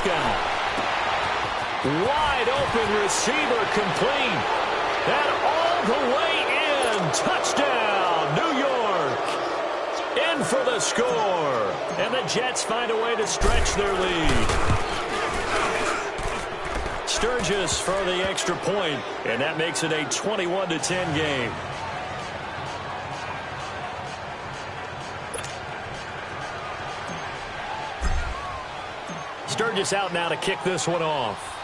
Prescott. Wide open receiver complete. And all the way in. Touchdown, New York. In for the score. And the Jets find a way to stretch their lead. Sturgis for the extra point, and that makes it a 21-10 game. Sturgis out now to kick this one off.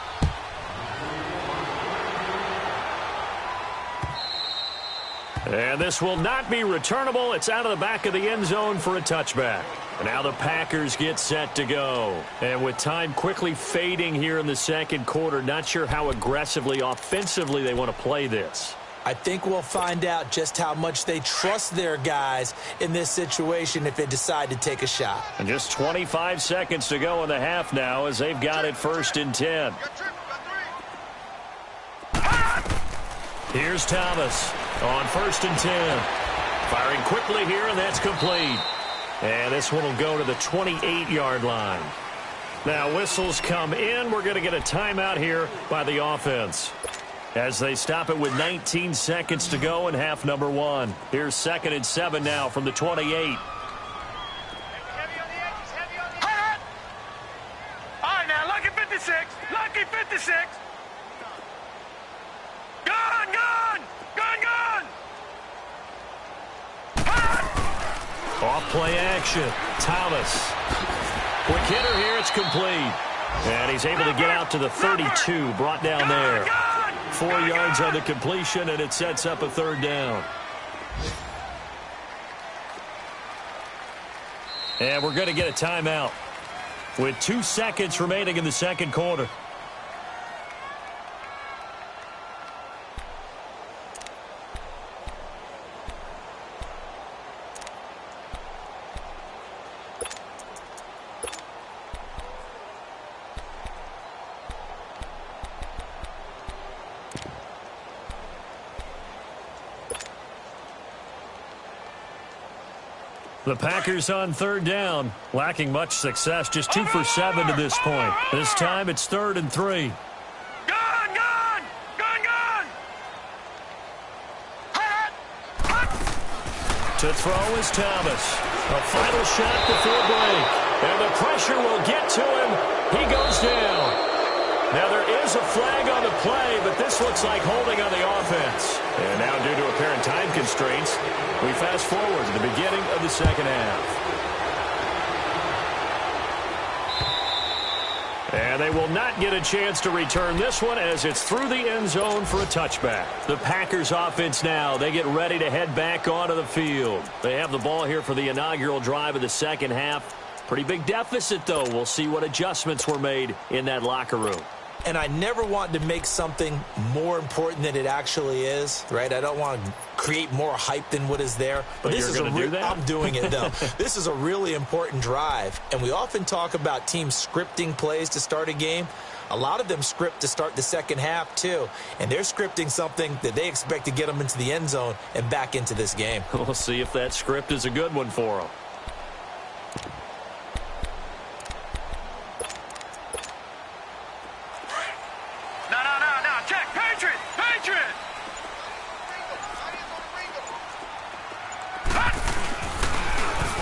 And this will not be returnable. It's out of the back of the end zone for a touchback. And now the Packers get set to go. And with time quickly fading here in the second quarter, not sure how aggressively, offensively they want to play this. I think we'll find out just how much they trust their guys in this situation if they decide to take a shot. And just 25 seconds to go in the half now as they've got it 1st and 10. Here's Thomas on 1st and 10. Firing quickly here, and that's complete. And this one will go to the 28-yard line. Now whistles come in. We're going to get a timeout here by the offense as they stop it with 19 seconds to go in half number 1. Here's 2nd and 7 now from the 28. Heavy on the edges, heavy on the edges. All right, now, lucky 56. Lucky 56. Gun, gun, gun, gun. Off play action. Thomas. Quick hitter here. It's complete. And he's able to get out to the 32. Brought down there. 4 yards on the completion, and it sets up a 3rd down. And we're going to get a timeout with 2 seconds remaining in the second quarter. The Packers on 3rd down, lacking much success, just 2 for 7 to this point. This time it's 3rd and 3. Gun, gun, gun, gun. To throw is Thomas. A final shot before break. And the pressure will get to him. He goes down. Now there is a flag on the play, but this looks like holding on the offense. And now due to apparent time constraints, we fast forward to the beginning of the second half. And they will not get a chance to return this one as it's through the end zone for a touchback. The Packers offense now, they get ready to head back onto the field. They have the ball here for the inaugural drive of the second half. Pretty big deficit, though. We'll see what adjustments were made in that locker room. And I never want to make something more important than it actually is, right? I don't want to create more hype than what is there. But this you're going to do that? I'm doing it, though. This is a really important drive. And we often talk about teams scripting plays to start a game. A lot of them script to start the second half, too. And they're scripting something that they expect to get them into the end zone and back into this game. We'll see if that script is a good one for them.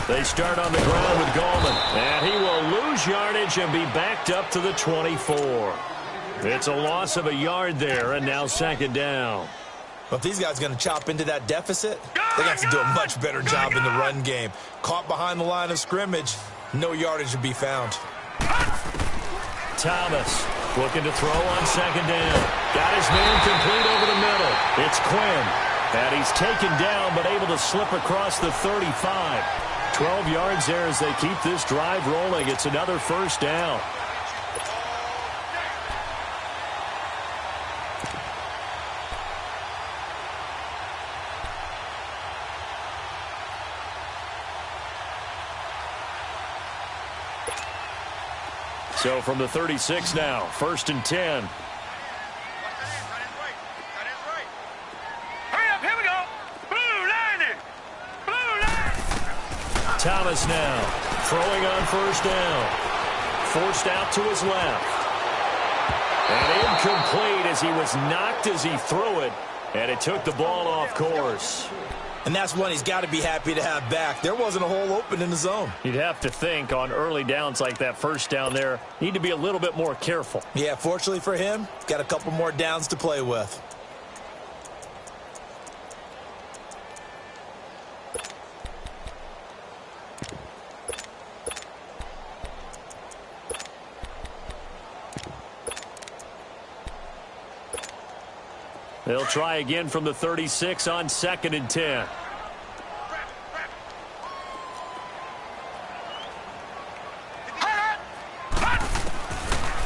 They start on the ground with Gallman, and he will lose yardage and be backed up to the 24. It's a loss of a yard there, and now 2nd down. Well, if these guys are going to chop into that deficit, they got to do a much better job in the run game. Caught behind the line of scrimmage, no yardage to be found. Thomas looking to throw on 2nd down. Got his man complete over the middle. It's Quinn, and he's taken down but able to slip across the 35. 12 yards there as they keep this drive rolling. It's another 1st down. So from the 36 now, 1st and 10. Thomas now throwing on 1st down. forced out to his left. And incomplete as he was knocked as he threw it, and it took the ball off course. And that's one he's got to be happy to have back. There wasn't a hole open in the zone. You'd have to think on early downs like that first down there, need to be a little bit more careful. Yeah, fortunately for him, got a couple more downs to play with. They'll try again from the 36 on 2nd and 10.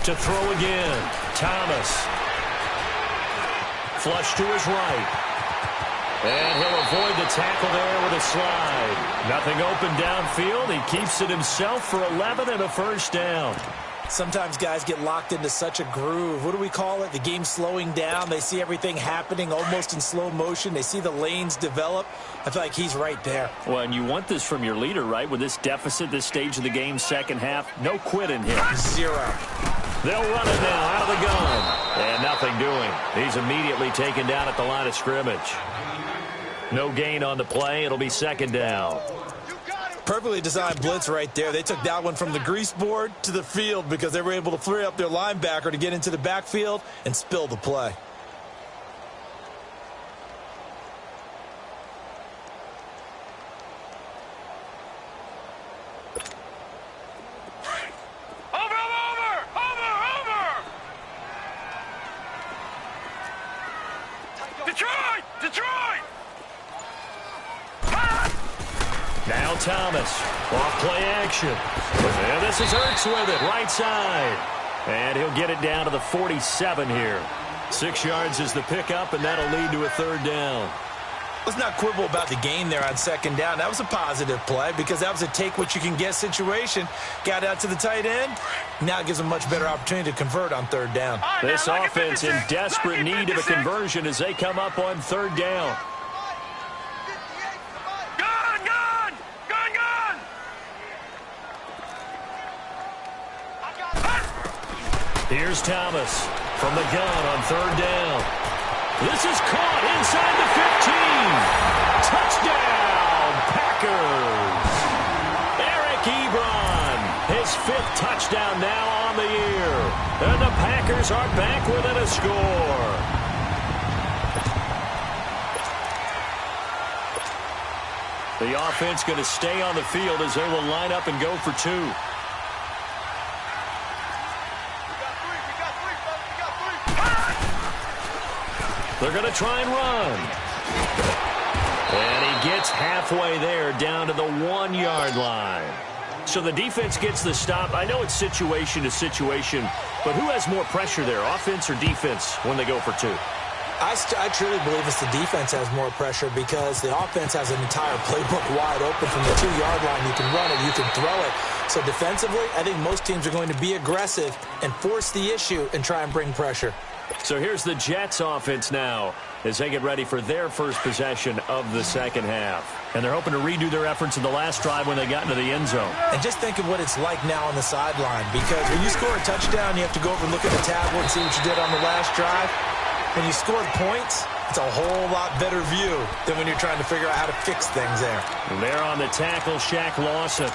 To throw again, Thomas. Flush to his right. And he'll avoid the tackle there with a slide. Nothing open downfield. He keeps it himself for 11 and a first down. Sometimes guys get locked into such a groove. What do we call it? The game's slowing down. They see everything happening almost in slow motion. They see the lanes develop. I feel like he's right there. Well, and you want this from your leader, right? With this deficit, this stage of the game, second half, no quit in here. Zero. They'll run it now out of the gun. And nothing doing. He's immediately taken down at the line of scrimmage. No gain on the play. It'll be second down. Perfectly designed blitz right there. They took that one from the grease board to the field because they were able to free up their linebacker to get into the backfield and spill the play. Now Thomas, off play action. And this is Ertz with it, right side. And he'll get it down to the 47 here. 6 yards is the pickup, and that'll lead to a third down. Let's not quibble about the gain there on second down. That was a positive play because that was a take-what-you-can-get situation. Got out to the tight end. Now it gives them a much better opportunity to convert on third down. This offense in desperate need of a conversion as they come up on third down. Here's Thomas from the gun on third down. This is caught inside the 15. Touchdown, Packers. Eric Ebron, his 5th touchdown now on the year. And the Packers are back within a score. The offense going to stay on the field as they will line up and go for 2. They're going to try and run. And he gets halfway there down to the 1-yard line. So the defense gets the stop. I know it's situation to situation, but who has more pressure there, offense or defense, when they go for 2? I truly believe it's the defense has more pressure because the offense has an entire playbook wide open from the 2-yard line. You can run it, you can throw it. So defensively, I think most teams are going to be aggressive and force the issue and try and bring pressure. So here's the Jets offense now as they get ready for their first possession of the second half. And they're hoping to redo their efforts in the last drive when they got into the end zone. And just think of what it's like now on the sideline, because when you score a touchdown, you have to go over and look at the tablet and see what you did on the last drive. When you scored points, it's a whole lot better view than when you're trying to figure out how to fix things there. And they're on the tackle, Shaq Lawson.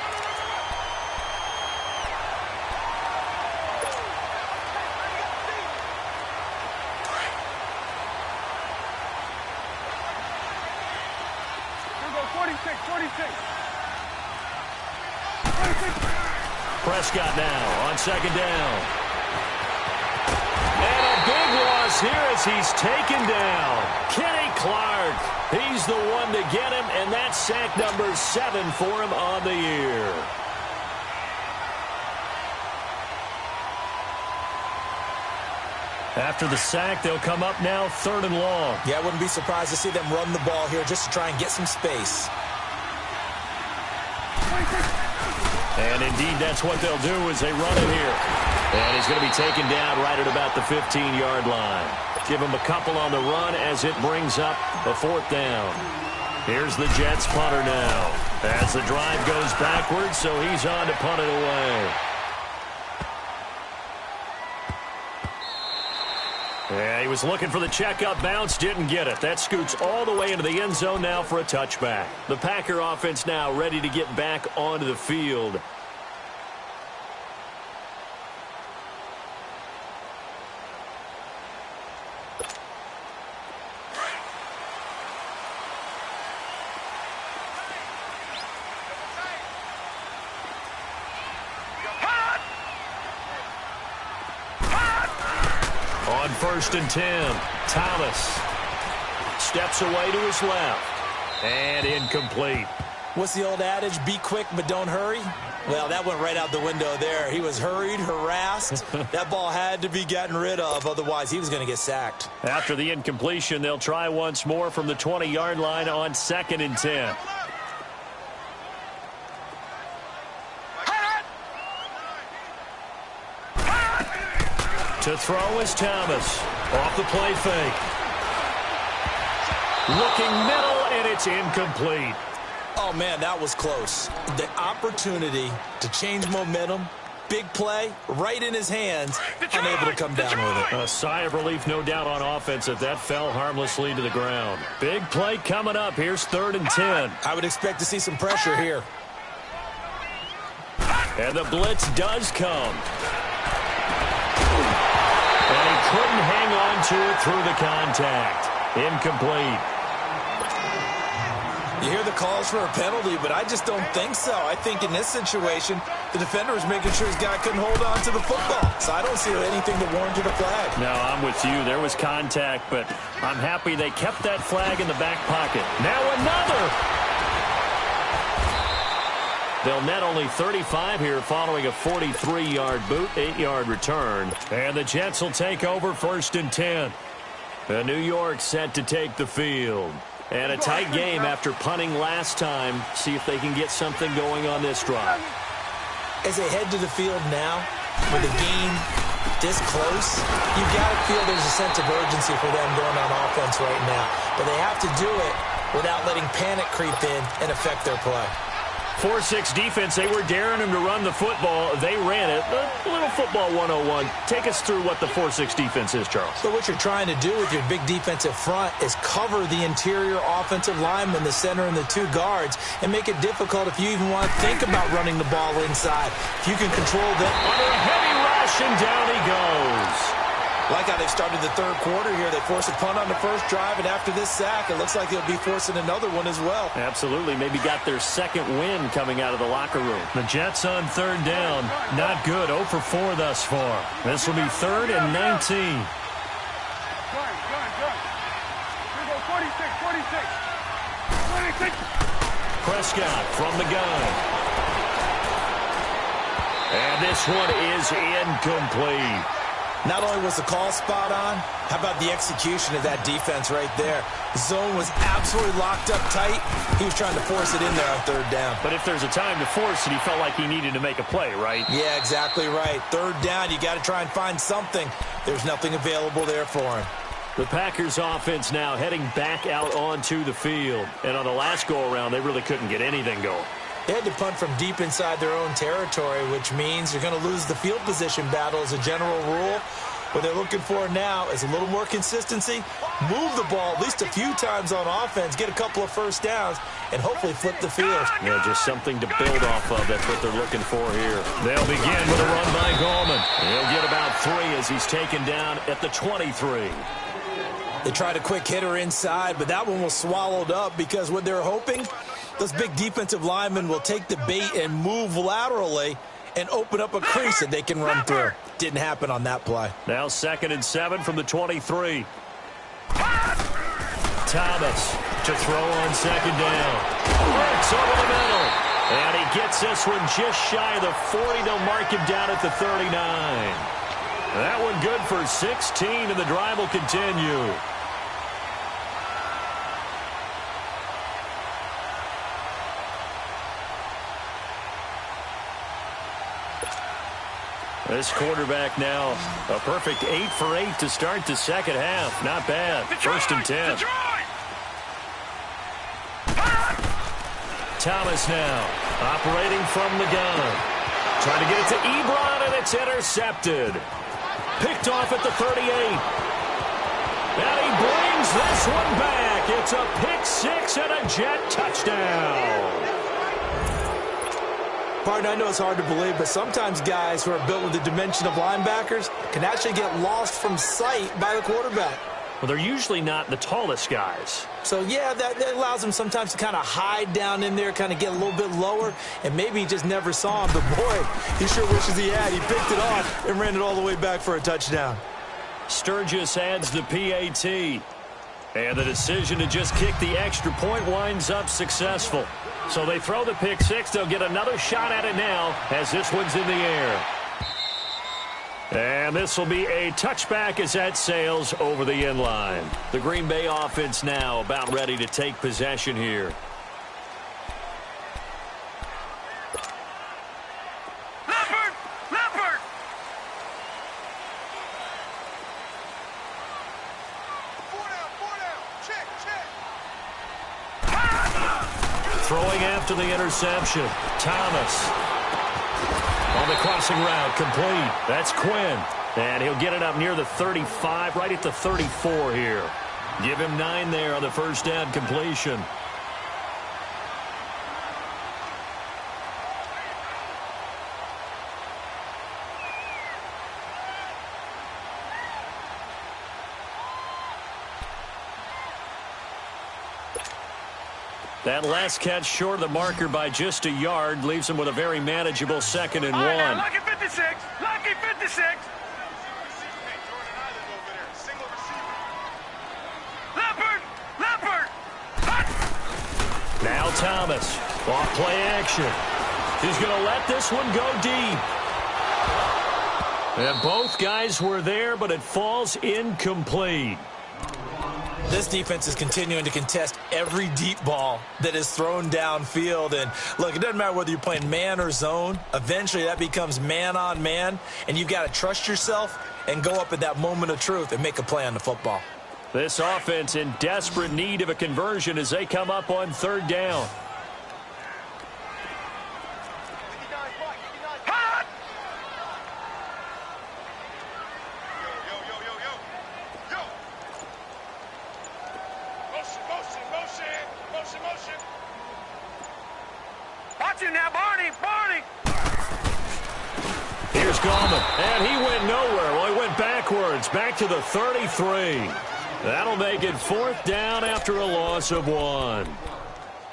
Prescott now on second down. And a big loss here as he's taken down. Kenny Clark, he's the one to get him, and that's sack number 7 for him on the year. After the sack, they'll come up now 3rd and long. Yeah, I wouldn't be surprised to see them run the ball here just to try and get some space. And indeed, that's what they'll do as they run it here. And he's going to be taken down right at about the 15-yard line. Give him a couple on the run as it brings up a 4th down. Here's the Jets punter now as the drive goes backwards, so he's on to punt it away. Yeah, he was looking for the checkup bounce, didn't get it. That scoots all the way into the end zone now for a touchback. The Packer offense now ready to get back onto the field. On 1st and 10, Thomas steps away to his left, and incomplete. What's the old adage? Be quick, but don't hurry. Well, that went right out the window there. He was hurried, harassed. That ball had to be gotten rid of, otherwise he was going to get sacked. After the incompletion, they'll try once more from the 20-yard line on 2nd and 10. To throw is Thomas. Off the play fake. Looking middle, and it's incomplete. Oh, man, that was close. The opportunity to change momentum, big play, right in his hands, unable to come down with it. A sigh of relief, no doubt, on offense that fell harmlessly to the ground. Big play coming up. Here's 3rd and 10. I would expect to see some pressure here. And the blitz does come. And he couldn't hang on to it through the contact. Incomplete. You hear the calls for a penalty, but I just don't think so. I think in this situation, the defender was making sure his guy couldn't hold on to the football. So I don't see anything that warranted a flag. No, I'm with you. There was contact, but I'm happy they kept that flag in the back pocket. Now another. They'll net only 35 here following a 43-yard boot, 8-yard return. And the Jets will take over 1st and 10. New York set to take the field. And a tight game after punting last time. See if they can get something going on this drive. As they head to the field now, with the game this close, you've got to feel there's a sense of urgency for them going on offense right now. But they have to do it without letting panic creep in and affect their play. 4-6 defense, they were daring him to run the football. They ran it. A little football 101. Take us through what the 4-6 defense is, Charles. So what you're trying to do with your big defensive front is cover the interior offensive lineman, the center, and the 2 guards, and make it difficult if you even want to think about running the ball inside. If you can control them. Under a heavy rush, and down he goes. Like how they've started the 3rd quarter here. They forced a punt on the 1st drive, and after this sack, it looks like they'll be forcing another one as well. Absolutely. Maybe got their 2nd win coming out of the locker room. The Jets on 3rd down. Not good. 0 for 4 thus far. This will be 3rd and 19. Here we go, 46. Prescott from the gun. And this one is incomplete. Not only was the call spot on, how about the execution of that defense right there? The zone was absolutely locked up tight. He was trying to force it in there on 3rd down. But if there's a time to force it, he felt like he needed to make a play, right? Yeah, exactly right. 3rd down, you got to try and find something. There's nothing available there for him. The Packers offense now heading back out onto the field. And on the last go-around, they really couldn't get anything going. They had to punt from deep inside their own territory, which means you're going to lose the field position battle as a general rule. What they're looking for now is a little more consistency, move the ball at least a few times on offense, get a couple of 1st downs, and hopefully flip the field. Yeah, just something to build off of. That's what they're looking for here. They'll begin with a run by Gallman. He'll get about 3 as he's taken down at the 23. They tried a quick hitter inside, but that one was swallowed up because what they're hoping, those big defensive linemen will take the bait and move laterally and open up a crease that they can run through. Didn't happen on that play. Now 2nd and 7 from the 23. Thomas to throw on 2nd down. Works over the middle. And he gets this one just shy of the 40. They'll mark him down at the 39. That one good for 16, and the drive will continue. This quarterback now a perfect 8 for 8 to start the 2nd half. Not bad. 1st and 10. Thomas now operating from the gun. Trying to get it to Ebron, and it's intercepted. Picked off at the 38. And he brings this one back. It's a pick six and a Jet touchdown. Partner, I know it's hard to believe, but sometimes guys who are built with the dimension of linebackers can actually get lost from sight by the quarterback. Well, they're usually not the tallest guys. So, yeah, that allows them sometimes to kind of hide down in there, kind of get a little bit lower, and maybe he just never saw him. But, boy, he sure wishes he had. He picked it off and ran it all the way back for a touchdown. Sturgis adds the PAT. And the decision to just kick the extra point winds up successful. So they throw the pick six. They'll get another shot at it now as this one's in the air. And this will be a touchback as that sails over the end line. The Green Bay offense now about ready to take possession here. Leopard! Four down. Check. Throwing after the interception. Thomas. On the crossing route, complete. That's Quinn. And he'll get it up near the 35, right at the 34 here. Give him 9 there on the first down completion. That last catch short of the marker by just a yard leaves him with a very manageable 2nd and 1. Now, lucky 56. Leopard. Now Thomas, off play action. He's going to let this one go deep. And both guys were there, but it falls incomplete. This defense is continuing to contest every deep ball that is thrown downfield. And, look, it doesn't matter whether you're playing man or zone. Eventually, that becomes man-on-man, and you've got to trust yourself and go up at that moment of truth and make a play on the football. This offense in desperate need of a conversion as they come up on 3rd down. Motion. Watch him now, Barney. Here's Gallman, and he went nowhere. Well, he went backwards, back to the 33. That'll make it 4th down after a loss of 1.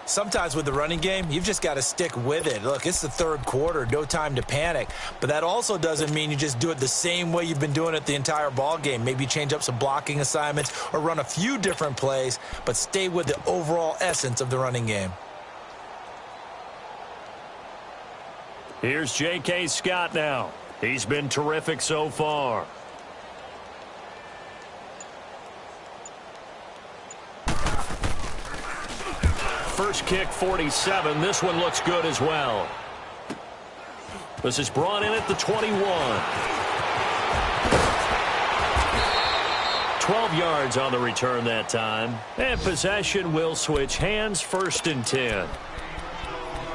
Sometimes with the running game, you've just got to stick with it. Look, it's the 3rd quarter, no time to panic. But that also doesn't mean you just do it the same way you've been doing it the entire ball game. Maybe change up some blocking assignments or run a few different plays, but stay with the overall essence of the running game. Here's J.K. Scott now. He's been terrific so far. First kick, 47. This one looks good as well. This is brought in at the 21. 12 yards on the return that time. And possession will switch hands, 1st and 10.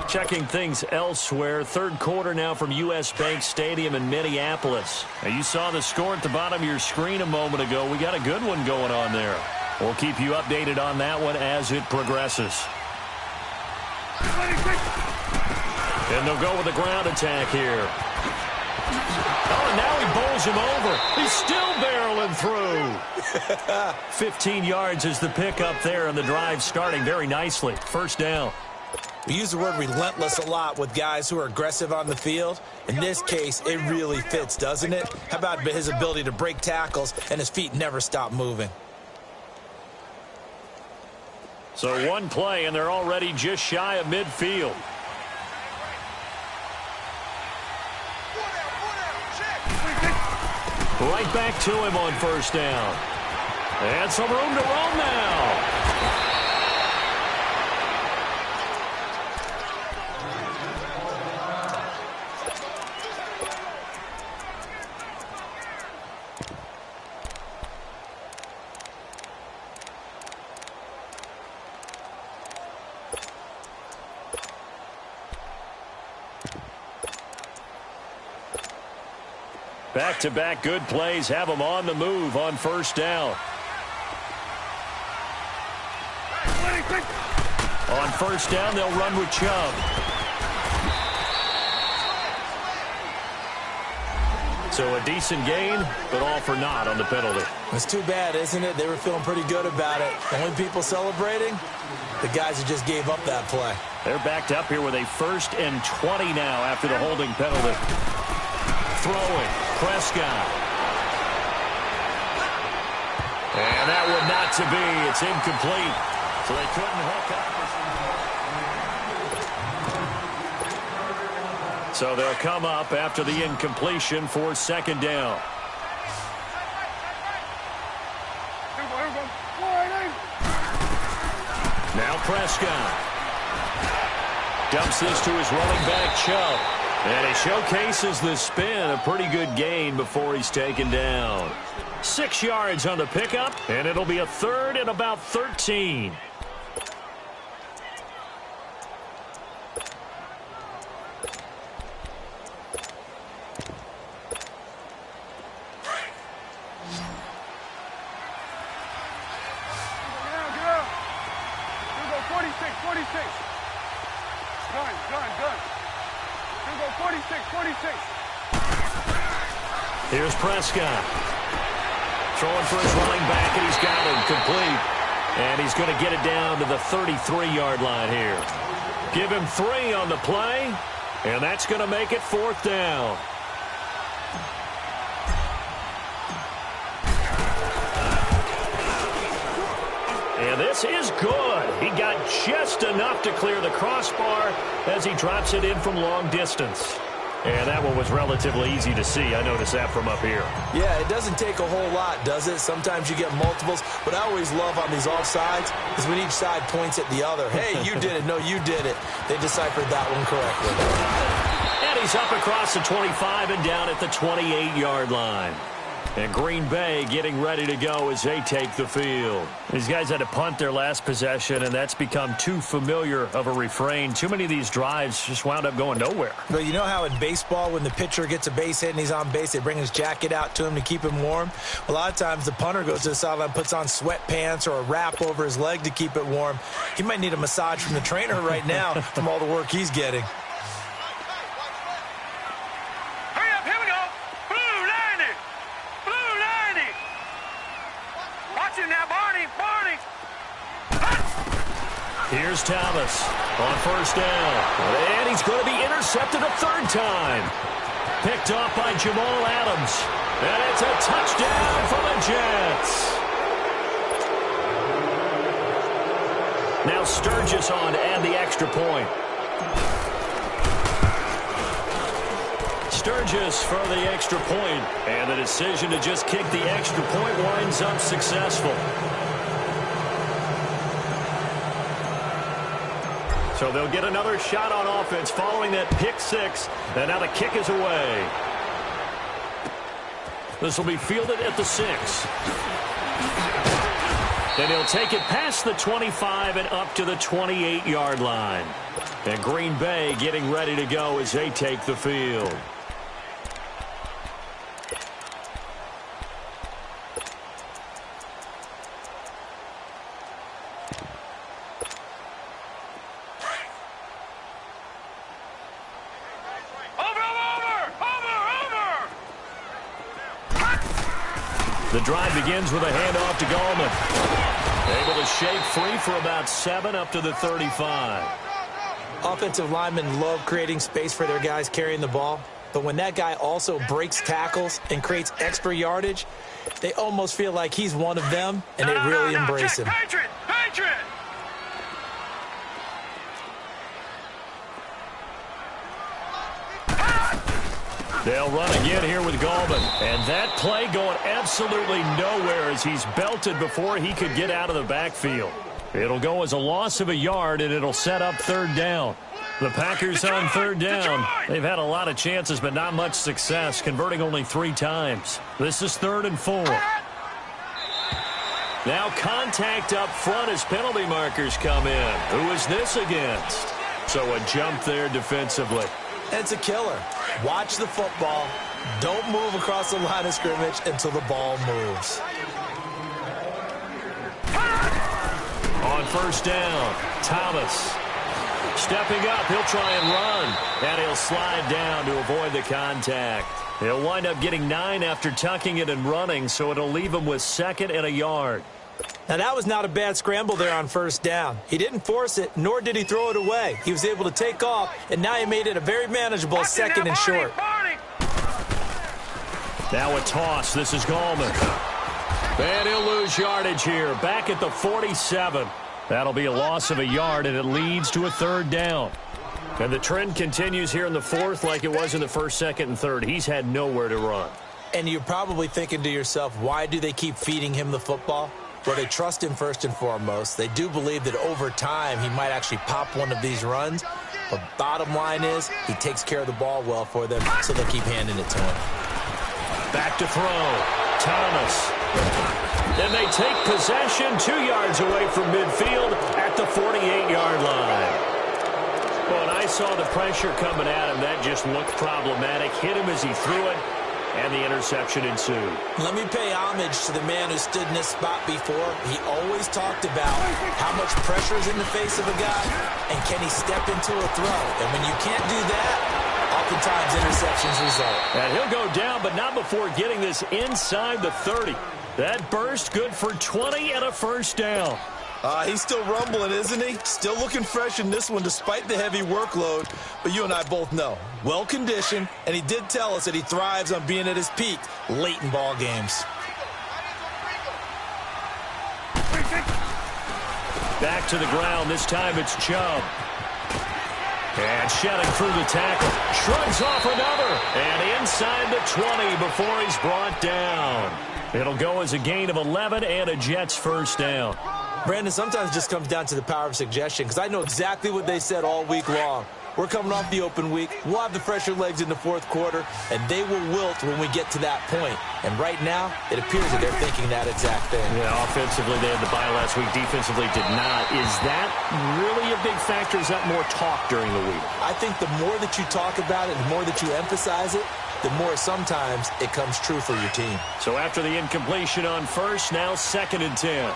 Checking things elsewhere. 3rd quarter now from U.S. Bank Stadium in Minneapolis. Now, you saw the score at the bottom of your screen a moment ago. We got a good one going on there. We'll keep you updated on that one as it progresses. And they'll go with the ground attack here. Oh, and now he bowls him over. He's still barreling through. 15 yards is the pickup there, and the drive starting very nicely. 1st down. We use the word relentless a lot with guys who are aggressive on the field. In this case, it really fits, doesn't it? How about his ability to break tackles and his feet never stop moving? So 1 play, and they're already just shy of midfield. Right back to him on 1st down. And some room to roam now. Back-to-back good plays have them on the move on 1st down. On first down, they'll run with Chubb. So a decent gain, but all for naught on the penalty. It's too bad, isn't it? They were feeling pretty good about it. The only people celebrating, the guys who just gave up that play. They're backed up here with a 1st and 20 now after the holding penalty. Throwing, Prescott. And that one not to be. It's incomplete. So they couldn't hook up. So they'll come up after the incompletion for 2nd down. Now Prescott dumps this to his running back, Chubb. And he showcases the spin, a pretty good gain before he's taken down. 6 yards on the pickup, and it'll be a 3rd and about 13. Here's Prescott. Throwing for his running back, and he's got him complete. And he's going to get it down to the 33-yard line here. Give him 3 on the play, and that's going to make it 4th down. And this is good. He got just enough to clear the crossbar as he drops it in from long distance. And that one was relatively easy to see. I noticed that from up here. Yeah, it doesn't take a whole lot, does it? Sometimes you get multiples. What I always love on these offsides is when each side points at the other. Hey, you did it. No, you did it. They deciphered that one correctly. And he's up across the 25 and down at the 28-yard line. And Green Bay getting ready to go as they take the field. These guys had to punt their last possession, and that's become too familiar of a refrain. Too many of these drives just wound up going nowhere. But you know how in baseball, when the pitcher gets a base hit and he's on base, they bring his jacket out to him to keep him warm? A lot of times the punter goes to the sideline, puts on sweatpants or a wrap over his leg to keep it warm. He might need a massage from the trainer right now from all the work he's getting. Here's Thomas on first down. And he's going to be intercepted a 3rd time. Picked off by Jamal Adams. And it's a touchdown for the Jets. Now Sturgis on to add the extra point. Sturgis for the extra point. And the decision to just kick the extra point winds up successful. So they'll get another shot on offense following that pick 6. And now the kick is away. This will be fielded at the 6. And he'll take it past the 25 and up to the 28-yard line. And Green Bay getting ready to go as they take the field. The drive begins with a handoff to Gallman. Able to shake free for about 7 up to the 35. Offensive linemen love creating space for their guys carrying the ball. But when that guy also breaks tackles and creates extra yardage, they almost feel like he's one of them, and they really embrace him. Patriot! Patriot! They'll run again here with Gallman. And that play going absolutely nowhere as he's belted before he could get out of the backfield. It'll go as a loss of a yard, and it'll set up 3rd down. The Packers on 3rd down. They've had a lot of chances, but not much success, converting only 3 times. This is 3rd and 4. Now contact up front as penalty markers come in. Who is this against? So a jump there defensively. It's a killer. Watch the football. Don't move across the line of scrimmage until the ball moves. On first down, Thomas. Stepping up, he'll try and run. And he'll slide down to avoid the contact. He'll wind up getting 9 after tucking it and running, so it'll leave him with 2nd and a yard. Now, that was not a bad scramble there on first down. He didn't force it, nor did he throw it away. He was able to take off, and now he made it a very manageable 2nd and short. Now a toss. This is Gallman. And he'll lose yardage here. Back at the 47. That'll be a loss of a yard, and it leads to a 3rd down. And the trend continues here in the 4th like it was in the 1st, 2nd, and 3rd. He's had nowhere to run. And you're probably thinking to yourself, why do they keep feeding him the football? Well, they trust him first and foremost. They do believe that over time he might actually pop one of these runs. But bottom line is he takes care of the ball well for them, so they'll keep handing it to him. Back to throw. Thomas. Then they take possession 2 yards away from midfield at the 48-yard line. Well, and I saw the pressure coming at him. That just looked problematic. Hit him as he threw it. And the interception ensued. Let me pay homage to the man who stood in this spot before. He always talked about how much pressure is in the face of a guy, and can he step into a throw. And when you can't do that, oftentimes interceptions result. And he'll go down, but not before getting this inside the 30. That burst good for 20 and a 1st down. He's still rumbling, isn't he? Still looking fresh in this one despite the heavy workload. But you and I both know, well-conditioned, and he did tell us that he thrives on being at his peak late in ball games. Back to the ground. This time it's Chubb. And shedding through the tackle. Shrugs off another. And inside the 20 before he's brought down. It'll go as a gain of 11 and a Jets 1st down. Brandon, sometimes it just comes down to the power of suggestion, because I know exactly what they said all week long. We're coming off the open week. We'll have the fresher legs in the 4th quarter, and they will wilt when we get to that point. And right now, it appears that they're thinking that exact thing. Yeah, offensively, they had the bye last week. Defensively, did not. Is that really a big factor? Is that more talk during the week? I think the more that you talk about it, the more that you emphasize it, the more sometimes it comes true for your team. So after the incompletion on first, now 2nd and 10.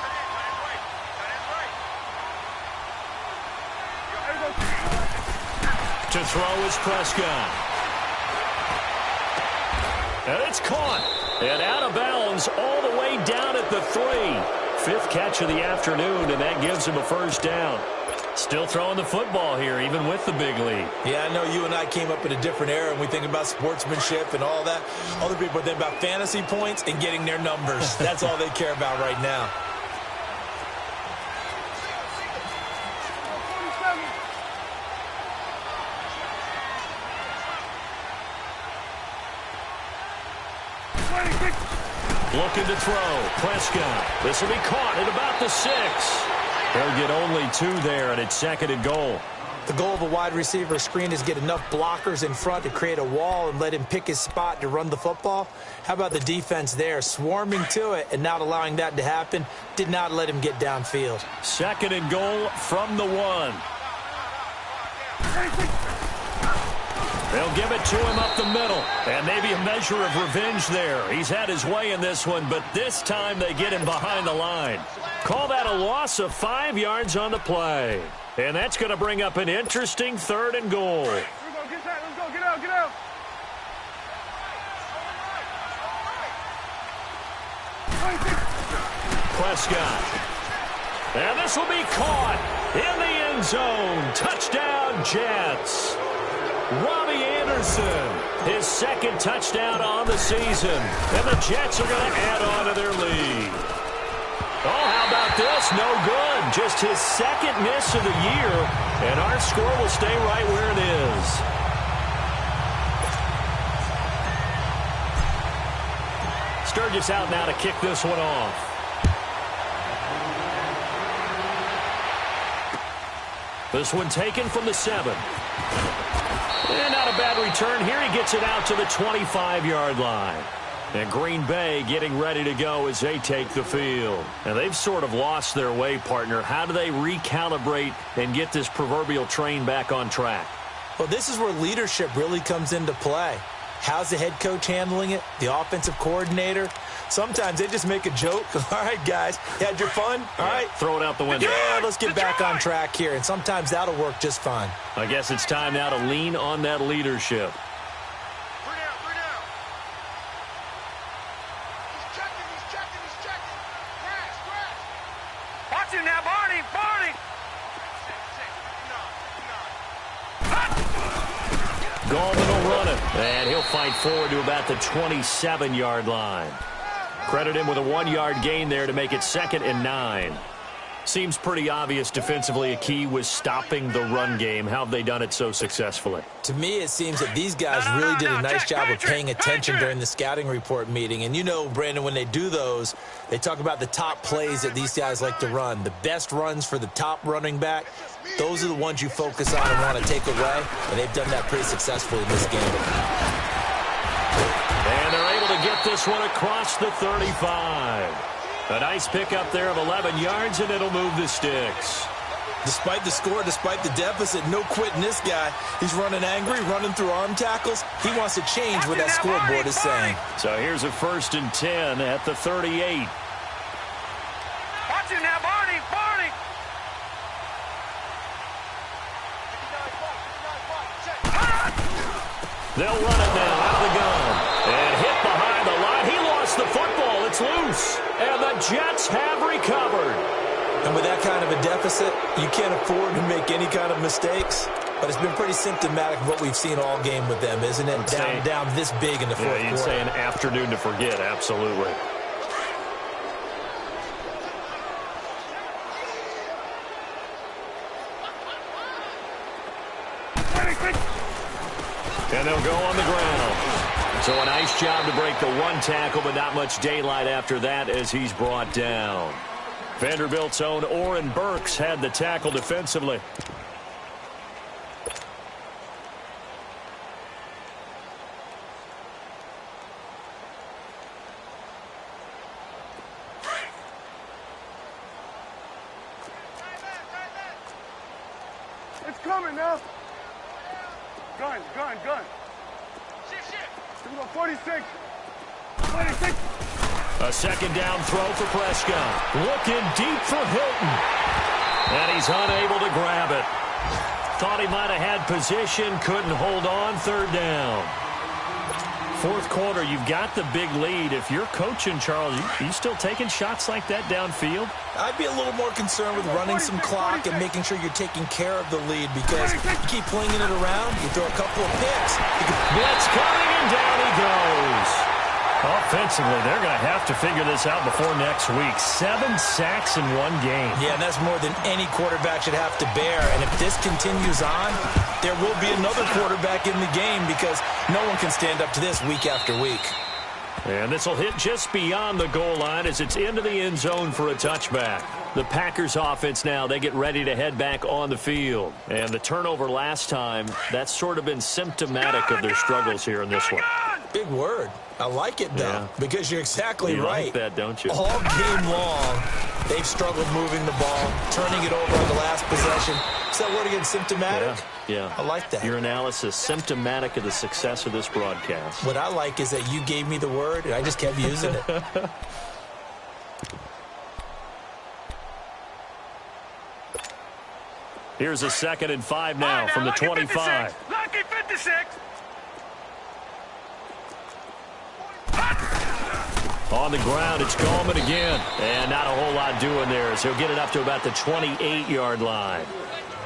To throw is Prescott. And it's caught. And out of bounds all the way down at the 3. 5th catch of the afternoon, and that gives him a 1st down. Still throwing the football here, even with the big lead. Yeah, I know you and I came up in a different era, and we think about sportsmanship and all that. Other people think about fantasy points and getting their numbers. That's all they care about right now. Looking to throw. Prescott. This will be caught at about the 6. They'll get only 2 there, and it's 2nd and goal. The goal of a wide receiver screen is get enough blockers in front to create a wall and let him pick his spot to run the football. How about the defense there, swarming to it and not allowing that to happen? Did not let him get downfield. 2nd and goal from the 1. They'll give it to him up the middle. And maybe a measure of revenge there. He's had his way in this one, but this time they get him behind the line. Call that a loss of 5 yards on the play. And that's going to bring up an interesting 3rd and goal. Let's go, get out. Prescott. And this will be caught in the end zone. Touchdown, Jets. Robbie Anderson, his 2nd touchdown on the season. And the Jets are going to add on to their lead. Oh, how about this? No good. Just his 2nd miss of the year. And our score will stay right where it is. Sturgis out now to kick this one off. This one taken from the 7. And not a bad return here. He gets it out to the 25-yard line. And Green Bay getting ready to go as they take the field. And they've sort of lost their way, partner. How do they recalibrate and get this proverbial train back on track? Well, this is where leadership really comes into play. How's the head coach handling it? The offensive coordinator? Sometimes they just make a joke. All right, guys, you had your fun? All right. Throw it out the window. Yeah, let's get back on track here, and sometimes that'll work just fine. I guess it's time now to lean on that leadership. Bring out. He's checking. Crash. Watch him now, Barney. Gallman will run it, and he'll fight forward to about the 27-yard line. Credit him with a 1-yard gain there to make it 2nd and 9. Seems pretty obvious defensively a key was stopping the run game. How have they done it so successfully? To me, it seems that these guys really did a nice job of paying attention during the scouting report meeting. And you know, Brandon, when they do those, they talk about the top plays that these guys like to run. The best runs for the top running back, those are the ones you focus on and want to take away. And they've done that pretty successfully in this game. And they're able to get this one across the 35. A nice pickup there of 11 yards, and it'll move the sticks. Despite the score, despite the deficit, no quitting this guy. He's running angry, running through arm tackles. He wants to change what that scoreboard is saying. So here's a 1st and 10 at the 38. Watch him now, Barney. They'll run it now out of the gun. And hit behind the line. He lost the football. It's loose. And the Jets have recovered. And with that kind of a deficit, you can't afford to make any kind of mistakes. But it's been pretty symptomatic of what we've seen all game with them, isn't it? Down this big in the fourth quarter. You'd say an afternoon to forget, absolutely. And they'll go on the ground. So a nice job to break the one tackle, but not much daylight after that as he's brought down. Vanderbilt's own Oren Burks had the tackle defensively. It's coming now. Gun. Here we go, 46. A 2nd down throw for Prescott. Looking deep for Hilton. And he's unable to grab it. Thought he might have had position, couldn't hold on, 3rd down. 4th quarter, you've got the big lead. If you're coaching, Charles, you still taking shots like that downfield? I'd be a little more concerned with running some clock and making sure you're taking care of the lead, because you keep flinging it around, you throw a couple of picks. Blitz coming, and down he goes. Offensively, they're going to have to figure this out before next week. 7 sacks in one game. Yeah, and that's more than any quarterback should have to bear. And if this continues on, there will be another quarterback in the game, because no one can stand up to this week after week. And this will hit just beyond the goal line as it's into the end zone for a touchback. The Packers offense now, they get ready to head back on the field. And the turnover last time, that's sort of been symptomatic of their struggles here in this one. Big word. I like it, though, because you're exactly right. You like that, don't you? All game long, they've struggled moving the ball, turning it over on the last possession. Is that word again, symptomatic? Yeah. I like that. Your analysis, symptomatic of the success of this broadcast. What I like is that you gave me the word, and I just kept using it. Here's a 2nd and 5 now from the 25. Lucky 56. On the ground, it's Gallman again. And not a whole lot doing there as he'll get it up to about the 28-yard line.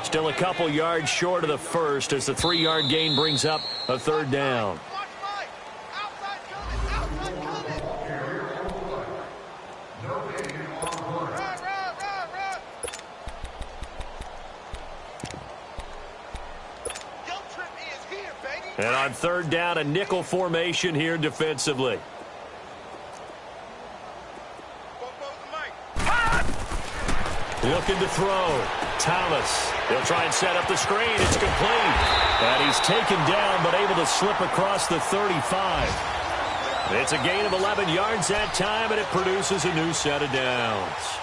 Still a couple yards short of the first as the 3-yard gain brings up a 3rd down. And on 3rd down, a nickel formation here defensively. Looking to throw. Thomas. He'll try and set up the screen. It's complete. And he's taken down but able to slip across the 35. It's a gain of 11 yards that time, and it produces a new set of downs.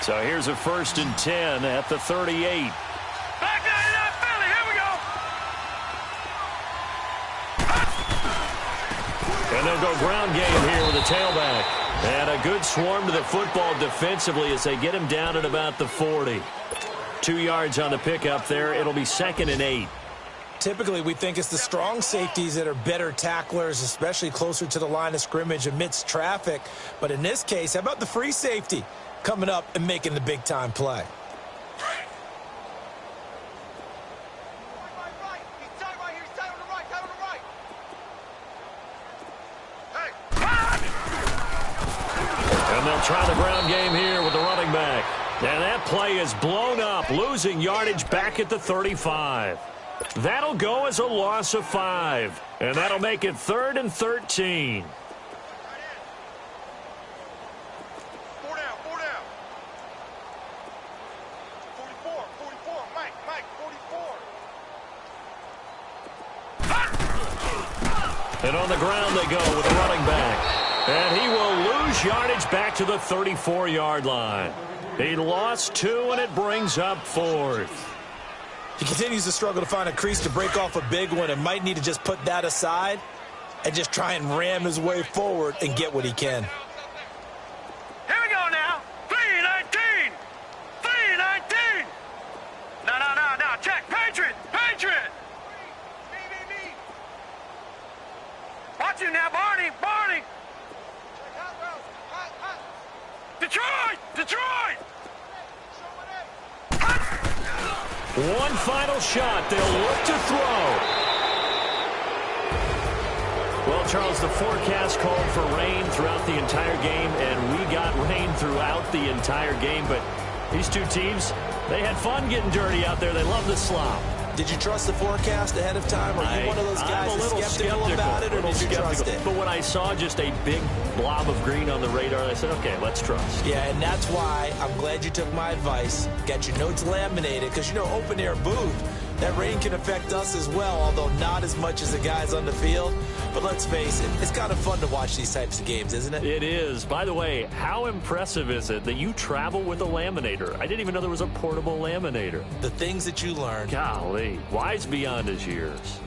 So here's a 1st and 10 at the 38. Back down in that Philly. Here we go. And they'll go ground game here with a tailback. And a good swarm to the football defensively as they get him down at about the 40. 2 yards on the pickup there. It'll be 2nd and 8. Typically, we think it's the strong safeties that are better tacklers, especially closer to the line of scrimmage amidst traffic. But in this case, how about the free safety coming up and making the big-time play? And they'll try the ground game here with the running back. And that play is blown up, losing yardage back at the 35. That'll go as a loss of 5. And that'll make it 3rd and 13. 4 down, 4 down. 44, 44, Mike, 44. And on the ground they go with the running back. And he will lose yardage back to the 34-yard line. He lost 2, and it brings up 4th. He continues to struggle to find a crease to break off a big one and might need to just put that aside and just try and ram his way forward and get what he can. Here we go now. 3-19. 3-19. No. Check. Patriot. Me. Watch him now, Barney. Detroit. One final shot. They'll look to throw. Well, Charles, the forecast called for rain throughout the entire game, and we got rain throughout the entire game. But these two teams, they had fun getting dirty out there. They love the slop. Did you trust the forecast ahead of time? Are you one of those guys I'm a little skeptical about it, or did you trust it? But when I saw just a big blob of green on the radar, I said, okay, let's trust. Yeah, and that's why I'm glad you took my advice. Got your notes laminated, because, you know, open-air booth, that rain can affect us as well, although not as much as the guys on the field. But let's face it, it's kind of fun to watch these types of games, isn't it? It is. By the way, how impressive is it that you travel with a laminator? I didn't even know there was a portable laminator. The things that you learn. Golly, wise beyond his years.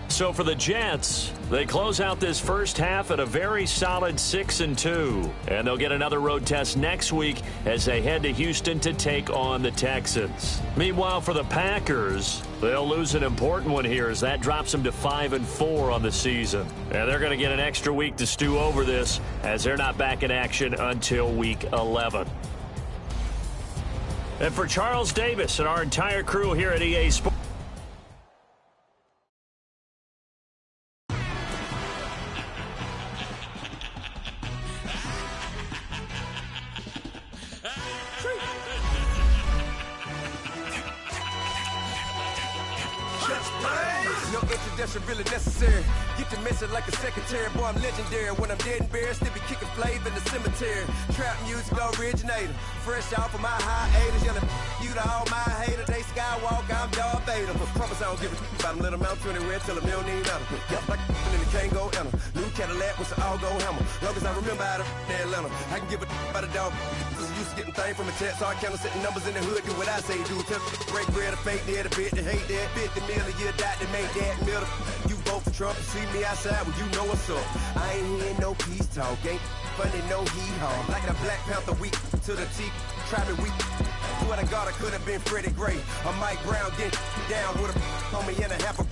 So for the Jets, they close out this first half at a very solid 6-2. And they'll get another road test next week as they head to Houston to take on the Texans. Meanwhile, for the Packers, they'll lose an important one here as that drops them to 5-4 on the season. And they're going to get an extra week to stew over this as they're not back in action until week 11. And for Charles Davis and our entire crew here at EA Sports, really necessary. Get to messing like a secretary. Boy, I'm legendary. When I'm dead and buried, still be kicking flavor in the cemetery. Trap music originator. Fresh off of my hiatus. Yelling you to all my haters. They skywalk, I'm Darth Vader. But promise I don't give a about them. Let them out anywhere till them don't need matter. Yep, like and it can't go enter. New Cadillac with an all-go hammer. Long as I remember out of Atlanta. I can give a about a dog. Used to getting things from a text. So I count setting numbers in the hood. Do what I say do. Tell break bread or fake dead a bit. They hate that. 50 million a year died to make that middle. You vote for Trump, you see me outside, well, you know what's up. I ain't hearing no peace talk, ain't funny, no hee-haw. Like a Black Panther week to the teeth, try me weak. Swear to God, I could have been Freddie Gray. Or Mike Brown getting down with a homie and a half a.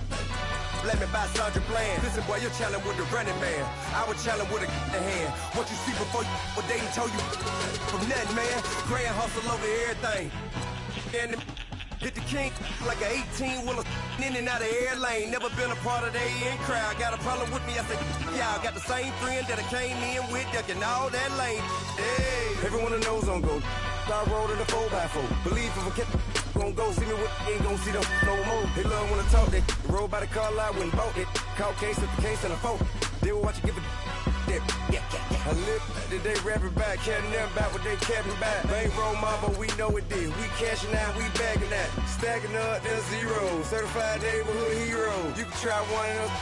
Let me buy Sandra Bland. Listen, boy, you're challenging with the running man. I would challenge with a hand. What you see before you, what they didn't tell you from nothing, man. Grand hustle over everything. And hit the king like an 18-wheeler in and out of air lane. Never been a part of the in crowd. Got a problem with me, I said, y'all got the same friend that I came in with, ducking all that lane. Hey, everyone that knows on go. I rolled in a 4x4. Believe if I kept gon' go see me with, ain't gon' see them no more. They love when I talk, they roll by the car lot when bought it. Caught case at the case and a phone. They will watch you give a dip. I live that they rapping back, caring them back what they capping back. Bankroll mama, we know it did. We cashing out, we bagging that. Stacking up, there's zero. Certified neighborhood hero. You can try one of them,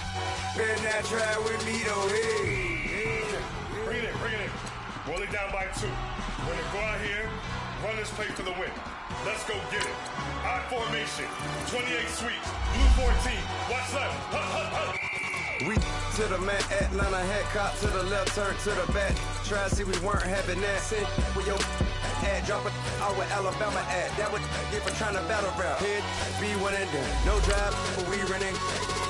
better not try with me though. Hey. Bring it in. Roll it down by 2. We're gonna go out here, run this play for the win. Let's go get it. I formation, 28 sweeps, blue 14. Watch left. Hup. We to the man, Atlanta head cop to the left, turn to the back. Try to see we weren't having that. Send with your ad, drop it out with Alabama ad. That would get for trying to battle rap. Head, be one and done. No drive, but we running.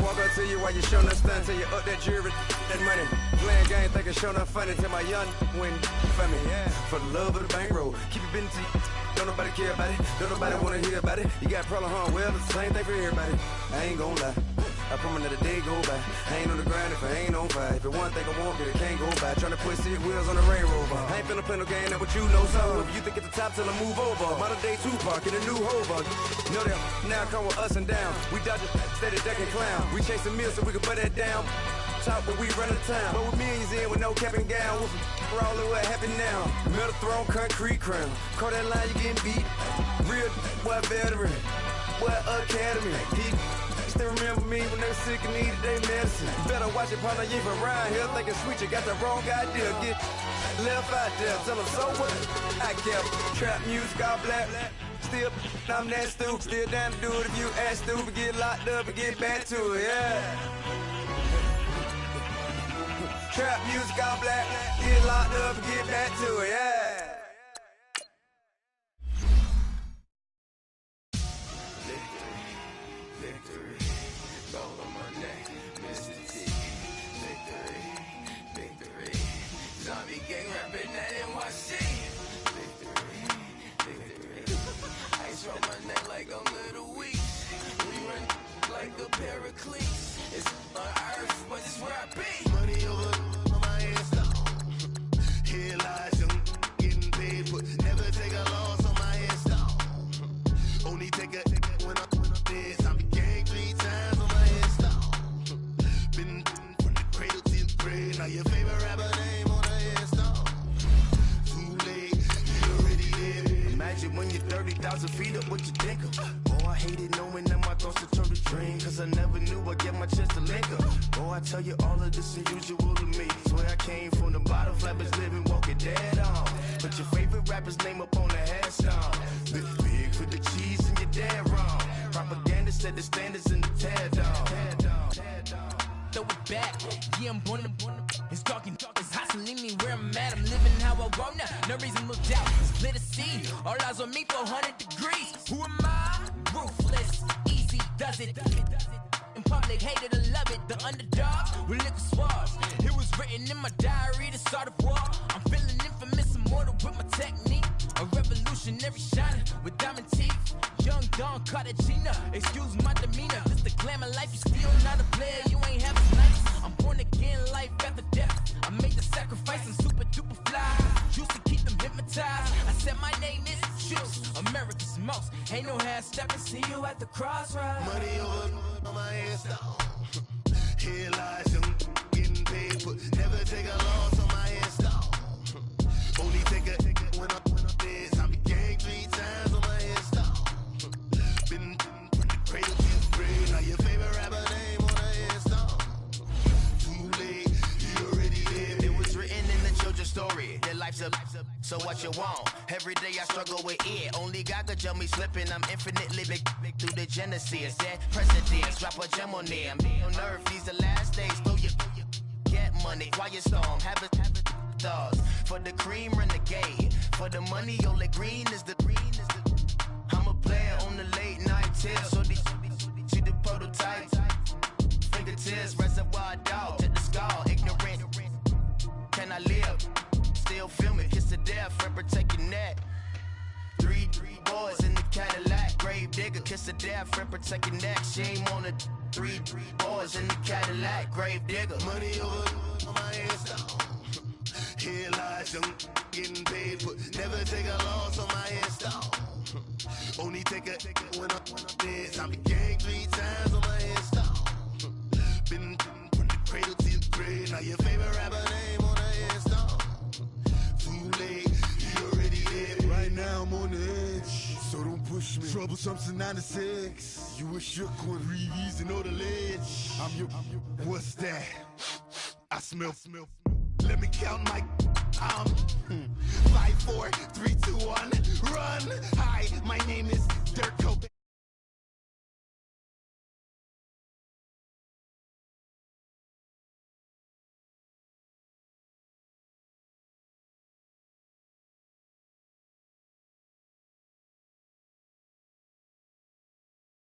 Walk up to you while you showing us stun till you up that jury, that money. Playing game, thinking showing up funny till my young win for me. Yeah, for the love of the bankroll. Keep it business. Don't nobody care about it. Don't nobody wanna hear about it. You got a problem, huh? Well, it's the same thing for everybody. I ain't gon' lie. I promise that a day go by. I ain't on the grind if I ain't on fire. If it one thing I want, then it can't go by. Tryna put 6 wheels on the Range Rover. I ain't finna play no game, that what you know. So if you think at the top till I move over. Modern day Tupac in a new Hova. You know that now come with us and down. We dodge it, steady ducking clown. We chasing meals so we can put that down. Top when we run the town. But with millions in with no cap and gown. We're all in what happened now. Metal throne, concrete crown. Call that line, you getting beat. Real what veteran. What academy. Still remember me when they were sick and needed their medicine. You better watch it, partner, you ain't from around here thinking sweet, you got the wrong idea. Get left out there, tell them so what? I kept trap music all black. Still, I'm that stupid, still down to do it if you act stupid. Get locked up and get back to it, yeah. Trap music all black, get locked up and get back to it, yeah. It's on earth, but it's where I be. Money over my head, stop. Here lies young, getting paid, but never take a loss on my head, stop. Only take a when I'm dead. I be gang 3 times on my head, stop. Been from the cradle to the grave. Now your favorite rapper name on the head, stop. Too late, you already there. Imagine when you're 30,000 feet up, what you think of? Oh, I hated knowing that my thoughts would turn to dream. Cause I never knew I'd get my chance to link up. Oh, I tell you all of this unusual to me. Swear I came from the bottom, flappers living, walking dead on. But your favorite rapper's name up on the headstone. Big for the cheese and you're dead wrong. Propaganda set the standards in the tear down. Throw it back, yeah, I'm born to it's talking, it's hustling me where I'm at. I'm living how I want now. No reason to look out, split a seed. All eyes on me, 400 degrees. Who am I? Ruthless, easy does it. In public, hated or love it. The underdog with liquor swabs. It was written in my diary to start a war. I'm feeling infamous, immortal with my technique. A revolutionary shining with diamond teeth. Young Don Cartagena, excuse my demeanor. This the glamour life, you still not a player, you ain't half as nice. I'm born again, life after death. I made the sacrifice and super duper fly. Used to keep them hypnotized. I said my name is Juice, America's most. Ain't no half stepping, see you at the crossroads. Money over on my head, stop. Here lies young, getting paid, but never take a loss on my head, stop. Only take a when I'm dead. I be gang 3 times on my head, stop. Been from the cradle to the grave. Now your favorite rapper name on the head, stop. Too late, you already lived. It was written in the children's story. Their life's a so what you want? Every day I struggle with it. Only God could tell me slipping. I'm infinitely big through the genesis. That precedence, drop a gem on them. On earth, these the last days. Throw your get money, quiet storm. Have it stars. For the cream, renegade. For the money, only green is the I'm a player on the late night tips. So these see the prototype. Fingertips, reservoir dog. Check the skull, ignorant. Can I live? Still film it, kiss to death, friend protect your neck. 3 boys in the Cadillac, grave digger, kiss to death, friend protect your neck. Shame on the 3 boys in the Cadillac, grave digger. Money over on my head, stop. Here lies young, getting paid, but never take a loss on my head, stop. Only take a when I'm dead. I be gang 3 times on my head, stop. Been from the cradle to the grave. Now your favorite rapper name on the head, stop. Too late, you already lived. Right now I'm on the edge, so don't push me. Troublesome to 9 to 6. You a shook one, Reeves and know the ledge. I'm your, what's that? I smell. Let me count my 5, 4, 3, 2, 1, run. Hi, my name is Dirk Cobain.